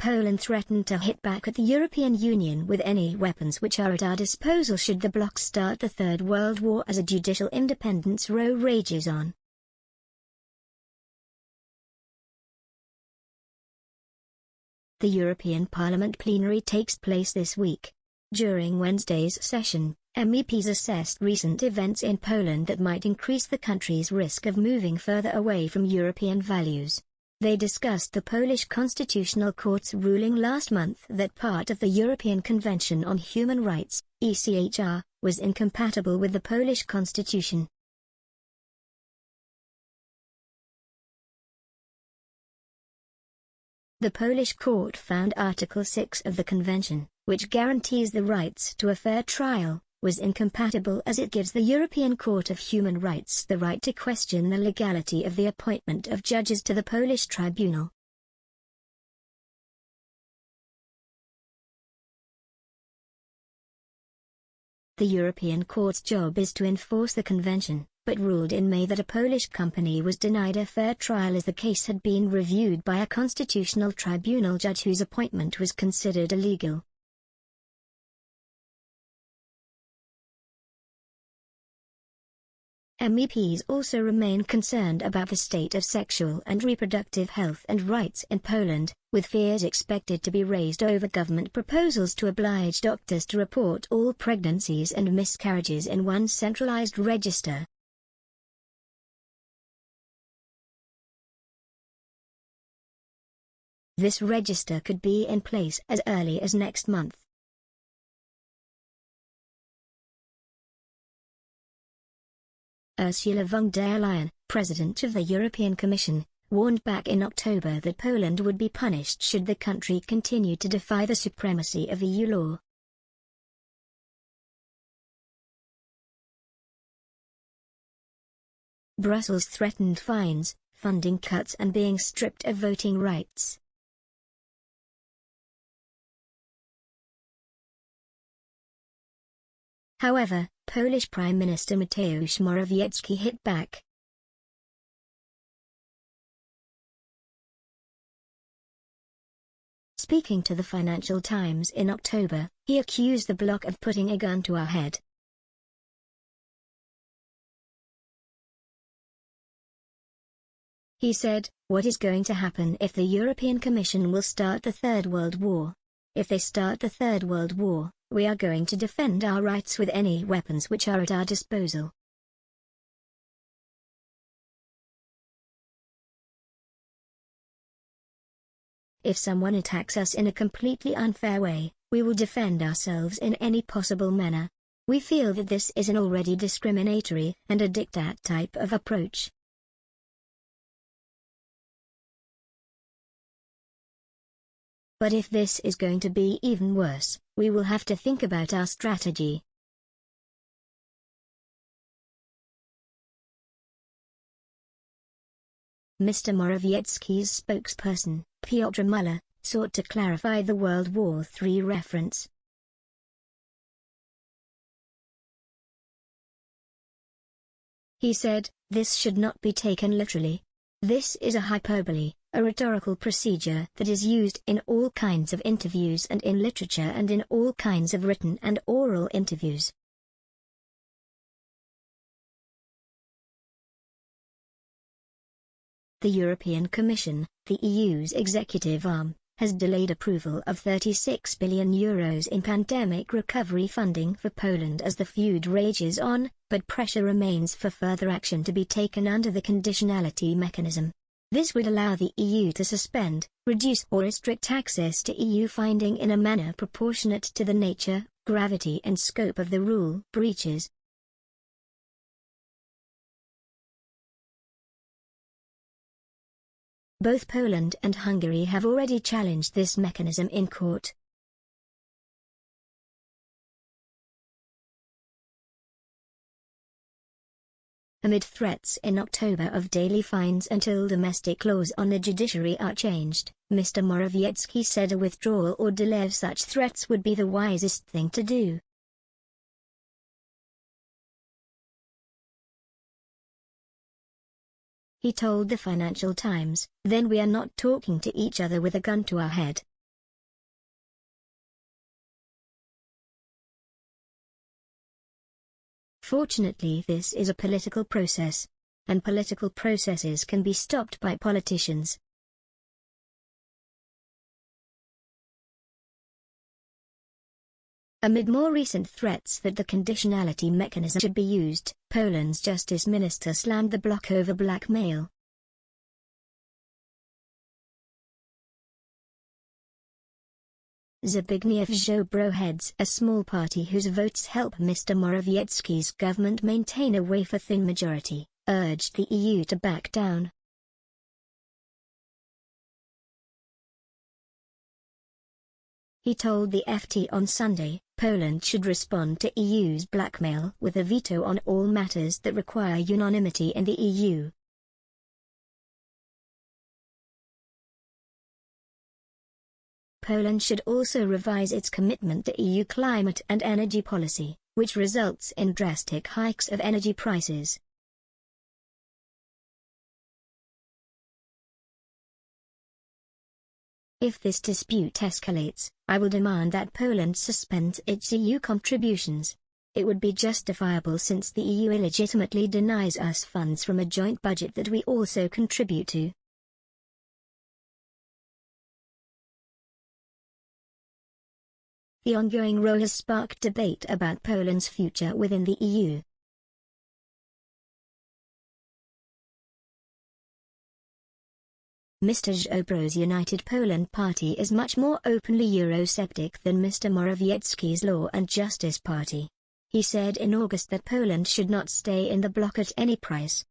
Poland threatened to hit back at the European Union with any weapons which are at our disposal should the bloc start the Third World War as a judicial independence row rages on. The European Parliament plenary takes place this week. During Wednesday's session, MEPs assessed recent events in Poland that might increase the country's risk of moving further away from European values. They discussed the Polish Constitutional Court's ruling last month that part of the European Convention on Human Rights, ECHR, was incompatible with the Polish constitution. The Polish court found Article 6 of the Convention, which guarantees the rights to a fair trial, was incompatible as it gives the European Court of Human Rights the right to question the legality of the appointment of judges to the Polish tribunal. The European Court's job is to enforce the convention, but ruled in May that a Polish company was denied a fair trial as the case had been reviewed by a constitutional tribunal judge whose appointment was considered illegal. MEPs also remain concerned about the state of sexual and reproductive health and rights in Poland, with fears expected to be raised over government proposals to oblige doctors to report all pregnancies and miscarriages in one centralized register. This register could be in place as early as next month. Ursula von der Leyen, President of the European Commission, warned back in October that Poland would be punished should the country continue to defy the supremacy of EU law. Brussels threatened fines, funding cuts and being stripped of voting rights. However, Polish Prime Minister Mateusz Morawiecki hit back. Speaking to the Financial Times in October, he accused the bloc of putting a gun to our head. He said, "What is going to happen if the European Commission will start the Third World War? If they start the Third World War, we are going to defend our rights with any weapons which are at our disposal." If someone attacks us in a completely unfair way, we will defend ourselves in any possible manner. We feel that this is an already discriminatory and a diktat type of approach. But if this is going to be even worse, we will have to think about our strategy. Mr. Morawiecki's spokesperson, Piotr Muller, sought to clarify the World War III reference. He said, "This should not be taken literally. This is a hyperbole, a rhetorical procedure that is used in all kinds of interviews and in literature and in all kinds of written and oral interviews." The European Commission, the EU's executive arm, has delayed approval of €36 billion in pandemic recovery funding for Poland as the feud rages on, but pressure remains for further action to be taken under the conditionality mechanism. This would allow the EU to suspend, reduce or restrict access to EU funding in a manner proportionate to the nature, gravity and scope of the rule breaches. Both Poland and Hungary have already challenged this mechanism in court. Amid threats in October of daily fines until domestic laws on the judiciary are changed, Mr. Morawiecki said a withdrawal or delay of such threats would be the wisest thing to do. He told the Financial Times, "Then we are not talking to each other with a gun to our head." Fortunately, this is a political process, and political processes can be stopped by politicians. Amid more recent threats that the conditionality mechanism should be used, Poland's justice minister slammed the bloc over blackmail. Zbigniew Ziobro heads a small party whose votes help Mr. Morawiecki's government maintain a wafer-thin majority, urged the EU to back down. He told the FT on Sunday, Poland should respond to EU's blackmail with a veto on all matters that require unanimity in the EU. Poland should also revise its commitment to EU climate and energy policy, which results in drastic hikes of energy prices. If this dispute escalates, I will demand that Poland suspends its EU contributions. It would be justifiable since the EU illegitimately denies us funds from a joint budget that we also contribute to. The ongoing row has sparked debate about Poland's future within the EU. Mr. Ziobro's United Poland party is much more openly Eurosceptic than Mr. Morawiecki's Law and Justice party. He said in August that Poland should not stay in the bloc at any price.